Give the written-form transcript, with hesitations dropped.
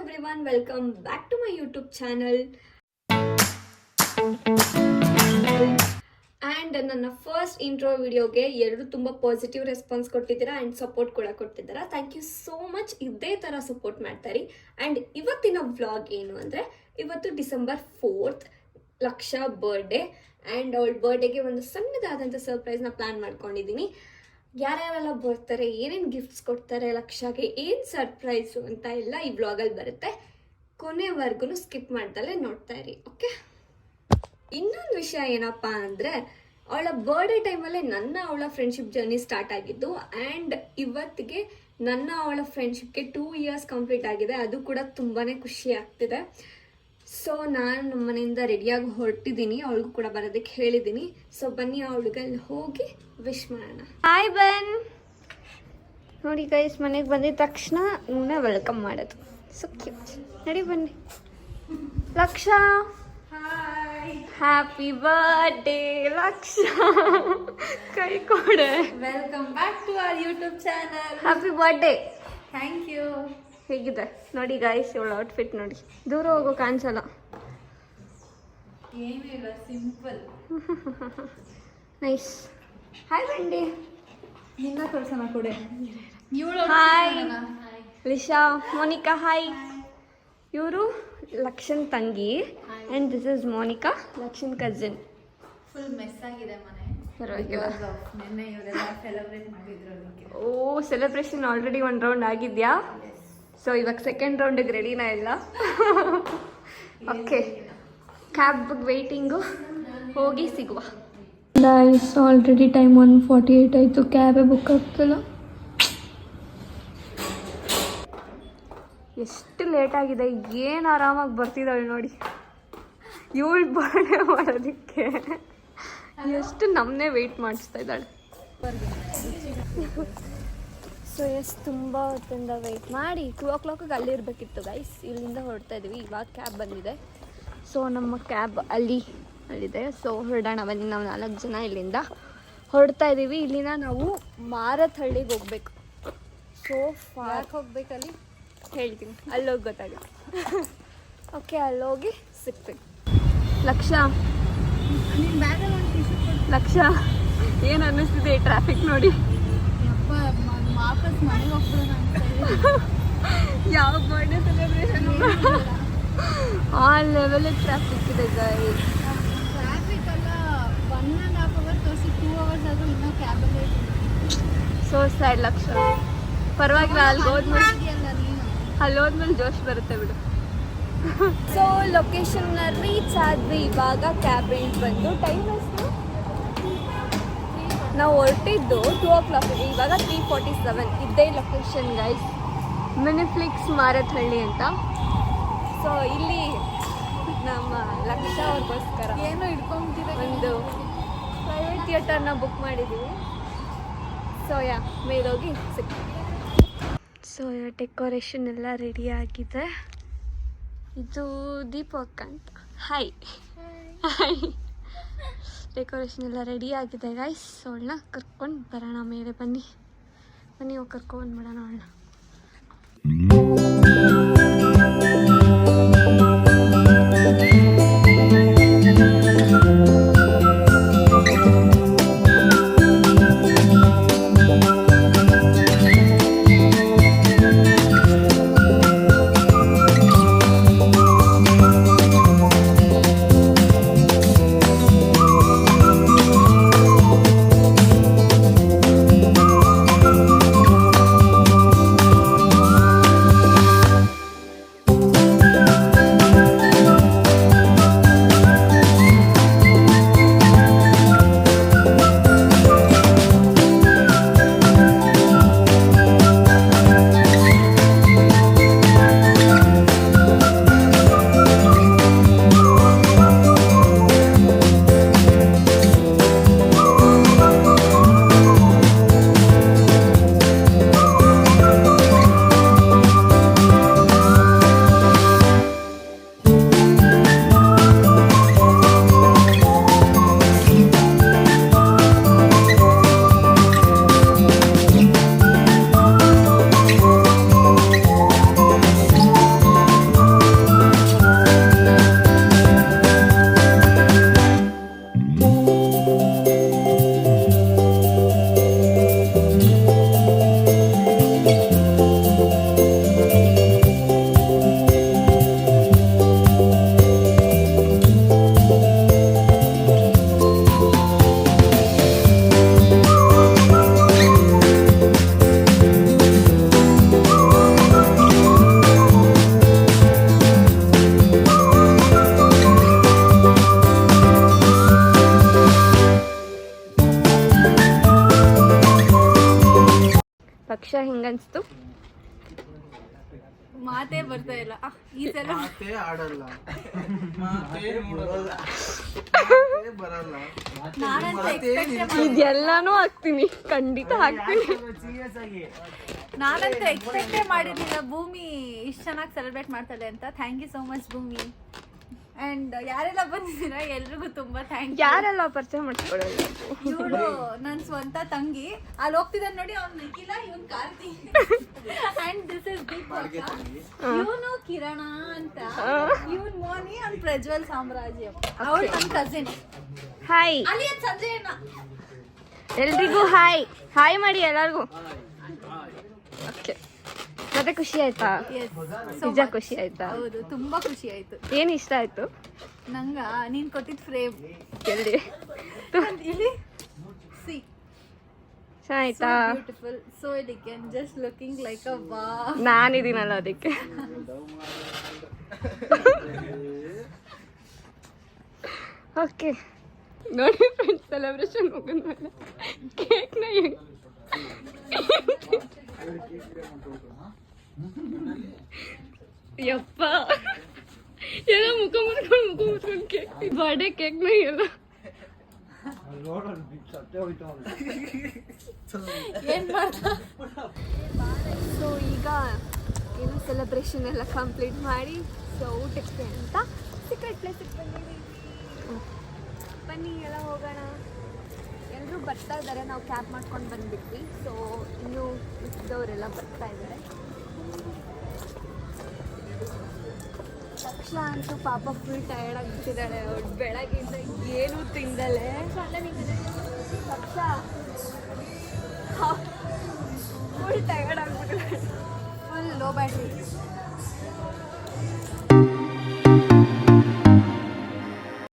everyone, welcome back to my YouTube channel. And ನನ್ನ first intro ವಿಡಿಯೋಗೆ ಎಲ್ಲರೂ ತುಂಬ ಪಾಸಿಟಿವ್ ರೆಸ್ಪಾನ್ಸ್ ಕೊಟ್ಟಿದ್ದೀರಾ ಆ್ಯಂಡ್ ಸಪೋರ್ಟ್ ಕೂಡ ಕೊಟ್ಟಿದ್ದೀರಾ. Thank you so much. ಇದೇ ಥರ ಸಪೋರ್ಟ್ ಮಾಡ್ತಾರಿ. ಆ್ಯಂಡ್ ಇವತ್ತಿನ ವ್ಲಾಗ್ ಏನು ಅಂದರೆ, ಇವತ್ತು December 4th lakh birthday. And ಅವಳ ಬರ್ಡೇಗೆ ಒಂದು ಸಣ್ಣದಾದಂಥ ಸರ್ಪ್ರೈಸ್ನ ಪ್ಲ್ಯಾನ್ ಮಾಡ್ಕೊಂಡಿದ್ದೀನಿ. ಯಾರ್ಯಾರೆಲ್ಲ ಬರ್ತಾರೆ, ಏನೇನು ಗಿಫ್ಟ್ಸ್ ಕೊಡ್ತಾರೆ ಲಕ್ಷಗೆ, ಏನು ಸರ್ಪ್ರೈಸು ಅಂತ ಎಲ್ಲ ಈ ವ್ಲಾಗಲ್ಲಿ ಬರುತ್ತೆ. ಕೊನೆವರೆಗೂ ಸ್ಕಿಪ್ ಮಾಡ್ದಲ್ಲೇ ನೋಡ್ತಾ ಇರಿ, ಓಕೆ? ಇನ್ನೊಂದು ವಿಷಯ ಏನಪ್ಪ ಅಂದರೆ, ಅವಳ ಬರ್ಡೇ ಟೈಮಲ್ಲೇ ಅವಳ ಫ್ರೆಂಡ್ಶಿಪ್ ಜರ್ನಿ ಸ್ಟಾರ್ಟ್ ಆಗಿದ್ದು. ಆ್ಯಂಡ್ ಇವತ್ತಿಗೆ ಅವಳ ಫ್ರೆಂಡ್ಶಿಪ್ಗೆ 2 years ಕಂಪ್ಲೀಟ್ ಆಗಿದೆ. ಅದು ಕೂಡ ತುಂಬಾ ಖುಷಿ ಆಗ್ತಿದೆ. ಸೊ ನಾನು ನಮ್ಮ ಮನೆಯಿಂದ ರೆಡಿಯಾಗಿ ಹೊರಟಿದ್ದೀನಿ. ಅವಳಿಗೂ ಕೂಡ ಬರೋದಕ್ಕೆ ಹೇಳಿದ್ದೀನಿ. ಸೊ ಬನ್ನಿ, ಅವಳಿಗಲ್ಲಿ ಹೋಗಿ ವಿಶ್ ಮಾಡೋಣ. Hi Bun. ನೋಡಿ ಗೈಸ್, ಮನೆಗೆ ಬಂದಿದ ತಕ್ಷಣ ಇವನ್ನ ವೆಲ್ಕಮ್ ಮಾಡೋದು. So cute. ನಡಿ ಬನ್ನಿ. Laksha, happy birthday Laksha. ಕೈ ಕೊಡೆ. Welcome back to our YouTube channel. Happy birthday. Thank you. ಹೇಗಿದೆ ನೋಡಿ ಗಾಯ್ಸ್, ಇವಳ ಔಟ್ಫಿಟ್ ನೋಡಿ. ದೂರ ಹೋಗೋ ಕಾಣಿಸಲ್ಲ. ಏನಿಲ್ಲ, ಸಿಂಪಲ್. ನೈಸ್. ಹಾಯ್ ಬಂಡಿ. ನಿನ್ನ ತೋರ್ಸೋಣ ಕೊಡೆ. Hi Lisha, Monica. ಹಾಯ್. ಇವರು ಲಕ್ಷನ್ ತಂಗಿ and this is Monica, Lakshan cousin. Full mess ಆಗಿದೆ ಮನೆ. ಪರವಾಗಿಲ್ಲ. ನಿನ್ನೆ ಇವರೆಲ್ಲ ಸೆಲೆಬ್ರೇಟ್ ಮಾಡಿದ್ರು ಅದಕ್ಕೆ. ಓ, ಸೆಲೆಬ್ರೇಷನ್ ಆಲ್ರೆಡಿ 1 ರೌಂಡ್ ಆಗಿದೆಯಾ? ಸೊ ಇವಾಗ 2nd ರೌಂಡಿಗೆ ರೆಡಿನಾ ಎಲ್ಲ? ಓಕೆ, ಕ್ಯಾಬ್ ವೆಯ್ಟಿಂಗು, ಹೋಗಿ ಸಿಗುವ. ಗೈಸ್, ಆಲ್ರೆಡಿ ಟೈಮ್ 1:48 ಆಯಿತು. ಕ್ಯಾಬೇ ಬುಕ್ ಆಗ್ತಿಲ್ಲ. ಎಷ್ಟು ಲೇಟಾಗಿದೆ. ಏನು ಆರಾಮಾಗಿ ಬರ್ತಿದ್ದಾಳೆ ನೋಡಿ. ಇವಳು ಬರ್ಡೇ ಮಾಡೋದಕ್ಕೆ ಎಷ್ಟು ನಮ್ಮನ್ನೇ ವೆಯ್ಟ್ ಮಾಡಿಸ್ತಾ ಇದ್ದಾಳೆ. ಸೊ ತುಂಬ ಹೊತ್ತಿಂದ ವೆಯ್ಟ್ ಮಾಡಿ 2 o'clock ಅಲ್ಲಿರಬೇಕಿತ್ತು ಗೈಸ್. ಇಲ್ಲಿಂದ ಹೊರಡ್ತಾ ಇದ್ದೀವಿ. ಇವಾಗ ಕ್ಯಾಬ್ ಬಂದಿದೆ. ಸೊ ನಮ್ಮ ಕ್ಯಾಬ್ ಅಲ್ಲಿದೆ. ಸೊ ಹೊರಡೋಣ ಬನ್ನಿ. ನಾವು 4 ಜನ ಇಲ್ಲಿಂದ ಹೊರಡ್ತಾ ಇದ್ದೀವಿ. ಇಲ್ಲಿಂದ ನಾವು ಮಾರತ್ಹಳ್ಳಿಗೆ ಹೋಗ್ಬೇಕು. ಸೊ ಫಾರ್ ಹೋಗ್ಬೇಕಲ್ಲಿ ಹೇಳ್ತೀನಿ, ಅಲ್ಲೋಗಿ ಗೊತ್ತಾಗುತ್ತೆ. ಓಕೆ, ಅಲ್ಲೋಗಿ ಸಿಗ್ತೀನಿ. ಲಕ್ಷ, ಲಕ್ಷ ಏನು ಅನ್ನಿಸ್ತಿದೆ ಟ್ರಾಫಿಕ್ ನೋಡಿ? ವಾಪಸ್ ಮನೆಗೆ ಹೋಗ್ಬಿಡೋಣ ಅಂತ. ಯಾವ ಬರ್ಡೇ ಸೆಲೆಬ್ರೇಷನ್ ಆ ಲೆವೆಲಿಗೆ ಟ್ರಾಫಿಕ್ ಇದೆ ಗೈಸ್. ಟ್ರಾಫಿಕ್ ಎಲ್ಲ 1.5 hour ತೋರಿಸಿ 2 hours ಆದರೂ ಇನ್ನೂ ಕ್ಯಾಬಲ್ಲೇ. So sad lakh. ಪರವಾಗಿಲ್ಲ, ಅಲ್ಲಿ ಹೋದ್ಮೇಲೆ ಜೋಶ್ ಬರುತ್ತೆ ಬಿಡು. ಸೊ ಲೊಕೇಶನ್ನ ರೀಚ್ ಆದ್ವಿ. ಇವಾಗ ಕ್ಯಾಬ್ ಬಂದು ಟೈಮ್ ಎಷ್ಟು? ನಾವು ಹೊರಟಿದ್ದು 2 o'clock. ಇವಾಗ 3:47. ಇದ್ದೇ ಲೊಕೇಶನ್ ಗೈಸ್, ಮಿನಿಫ್ಲಿಕ್ಸ್ ಮಾರತ್ಹಳ್ಳಿ ಅಂತ. ಸೊ ಇಲ್ಲಿ ನಮ್ಮ ಲಕ್ಷ ಅವ್ರಿಗೋಸ್ಕರ ಏನೋ ಇಟ್ಕೊಂಡ್ಬಿಟ್ಟಿದೆ, ಒಂದು ಪ್ರೈವೇಟ್ ಥಿಯೇಟರ್ನ ಬುಕ್ ಮಾಡಿದ್ದೀವಿ. ಸೊ ಮೇಲೋಗಿ ಸಿಗ್ತೀವಿ. ಸೊ ಡೆಕೋರೇಷನ್ ಎಲ್ಲ ರೆಡಿ ಆಗಿದೆ. ಇದು ದೀಪಕ್ ಅಂತ. Hi hi. ಡೆಕೋರೇಷನ್ ಎಲ್ಲ ರೆಡಿ ಆಗಿದೆ ಗೈಸ್. ಅವಳನ್ನ ಕರ್ಕೊಂಡು ಬರೋಣ ಮೇಲೆ. ಬನ್ನಿ ಹೋಗಿ ಕರ್ಕೊಂಡು ಬಿಡೋಣ ಅವಳನ್ನ. ತಕ್ಷಣ ಹಿಂಗನ್ಸ್ತು? ಮಾತೇ ಬರ್ತಾ ಇಲ್ಲ ಈ ಸಲ. ಮಾತೇ ಆಡಲ್ಲ, ಮಾತೇ ನೋಡಲ್ಲ, ಬರಲ್ಲ. ಇದೆಲ್ಲಾನು ಹಾಕ್ತೀನಿ, ಖಂಡಿತ ಹಾಕ್ತೀನಿ. ನಾನಂತೂ ಎಕ್ಸ್ಪೆಕ್ಟೇ ಮಾಡಿರ್ಲಿಲ್ಲ ಭೂಮಿ ಇಷ್ಟು ಚೆನ್ನಾಗಿ ಸೆಲೆಬ್ರೇಟ್ ಮಾಡ್ತಾಳೆ ಅಂತ. ಥ್ಯಾಂಕ್ ಯು ಸೋ ಮಚ್ ಭೂಮಿ. ಅಂಡ್ ಯಾರೆಲ್ಲ ಬಂದಿದ್ದೀರಾ ಎಲ್ರಿಗೂ ತುಂಬಾ ಥ್ಯಾಂಕ್ ಯು. ಯಾರೆಲ್ಲ ಪರಿಚಯ ಮಾಡ್ಕೊಳ್ಳೋದು? ಇವಳು ನನ್ನ ಸ್ವಂತ ತಂಗಿ, ಅಲ್ಲಿ ಹೋಗ್ತಿದ್ದಾನೆ ನೋಡಿ, ಅವ್ನು ನಿಖಿಲ, ಇವನ್ Karthik. And this is Deepak. ಇವನು ಕಿರಣ ಅಂತ, ಇವನ್ ಮೋನಿ, ಅವ್ನು ಪ್ರಜ್ವಲ್ ಸಾಮ್ರಾಜ್ಯ, ಅವಳು ನನ್ನ ಕಸಿನ್. ಹಾಯ್ ಅಲ್ಲಿ ಸಂಜಯನ. ಎಲ್ರಿಗೂ ಹಾಯ್ ಹಾಯ್ ಮಾಡಿ ಎಲ್ಲರಿಗೂ. ಓಕೆ, ಮತ್ತೆ ಖುಷಿ ಆಯ್ತಾ? ನಿಜ ಖುಷಿ ಆಯ್ತಾ? ಹೌದು, ತುಂಬಾ ಖುಷಿ ಆಯ್ತು. ಏನ್ ಇಷ್ಟ ಆಯ್ತು ನಂಗ ನೀನ್ ಕೊಟ್ಟಿದ್ ಫ್ರೇಮ್ ಎಲ್ಲಿ ಇಲ್ಲಿ ಸಿ ಚೆನ್ನಾಯ್ತಾ? Beautiful, so elegant, just looking like a ವಾ. ನಾನಿದ್ದೀನಲ್ಲ ಅದಕ್ಕೆ. ಓಕೆ ನೋಡಿ ಫ್ರೆಂಡ್ಸ್, ಸೆಲೆಬ್ರೇಷನ್ ಮುಗಿದ್ಮೇಲೆ ಕೇಕ್ನ ಯಪ್ಪ ಎಲ್ಲ ಮುಖ ಮುಚ್ಕೊಂಡು ಕೇಕ್, ಬರ್ಡೇ ಕೇಕ್ನ ಎಲ್ಲ ಏನ್ ಮಾಡ್ತಾ. ಸೊ ಈಗ ಏನು ಸೆಲೆಬ್ರೇಷನ್ ಎಲ್ಲ ಕಂಪ್ಲೀಟ್ ಮಾಡಿ ಸೊ ಊಟಕ್ಕೆ ಅಂತ ಸೀಕ್ರೆಟ್ ಪ್ಲೇಸಿಗೆ ಬಂದಿದ್ದೀವಿ. ಬನ್ನಿ ಎಲ್ಲ ಹೋಗೋಣ. ಎಲ್ಲರೂ ಬರ್ತಾ ಇದ್ದಾರೆ, ನಾವು ಕ್ಯಾಬ್ ಮಾಡ್ಕೊಂಡು ಬಂದ್ಬಿಟ್ವಿ. ಸೊ ಇನ್ನೂ ಇದ್ದವರೆಲ್ಲ ಬರ್ತಾ ಇದ್ದಾರೆ. ತಕ್ಷಣ ಅಂತೂ ಪಾಪ ಫುಲ್ ಟಯರ್ಡ್ ಆಗಿಬಿಟ್ಟಿದ್ದಾಳೆ. ಅವಳು ಬೆಳಗ್ಗೆಯಿಂದ ಏನೂ ತಿಂದಲೆ ತಕ್ಷಣ ಫುಲ್ ಟಯರ್ಡ್ ಆಗಿಬಿಟ್ಟಿದ್ದಾಳೆ, ಫುಲ್ ಲೋ ಬ್ಯಾಟ್ರಿ.